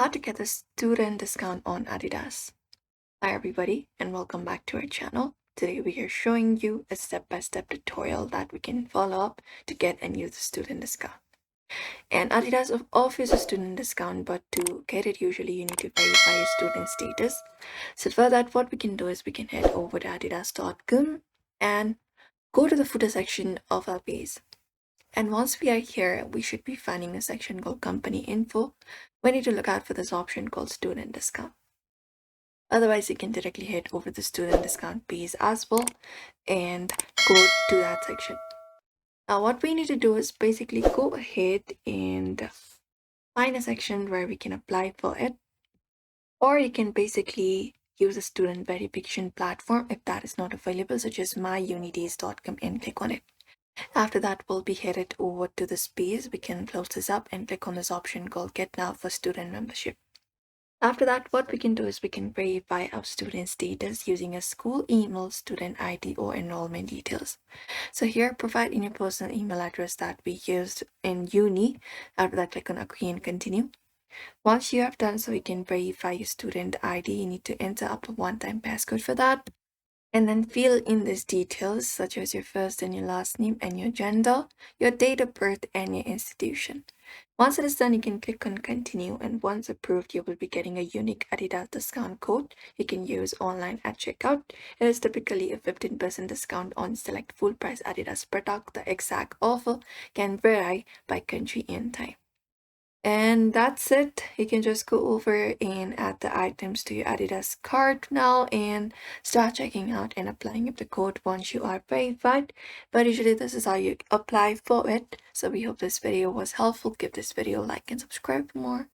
How to get a student discount on Adidas. Hi everybody and welcome back to our channel. Today we are showing you a step-by-step tutorial that we can follow up to get and use the student discount. And Adidas offers a student discount, but to get it usually you need to verify your student status. So for that what we can do is we can head over to adidas.com and go to the footer section of our page. And once we are here, we should be finding a section called company info. We need to look out for this option called student discount. Otherwise, you can directly head over the student discount page as well and go to that section. Now, what we need to do is basically go ahead and find a section where we can apply for it, or you can basically use a student verification platform if that is not available, such as myunidays.com, and click on it. After that, we'll be headed over to the space. We can close this up and click on this option called Get Now for Student Membership. After that, what we can do is we can verify our student status using a school email, student ID, or enrollment details. So here, provide in your personal email address that we used in uni. After that, click on Agree and Continue. Once you have done so, you can verify your student ID. You need to enter up a one-time passcode for that. And then fill in these details such as your first and your last name and your gender, your date of birth, and your institution. Once it is done, you can click on continue, and once approved, you will be getting a unique Adidas discount code you can use online at checkout. It is typically a 15% discount on select full price Adidas product. The exact offer can vary by country and time. And that's it. You can just go over and add the items to your Adidas cart now and start checking out and applying the code once you are verified. But usually this is how you apply for it. So we hope this video was helpful. Give this video a like and subscribe for more.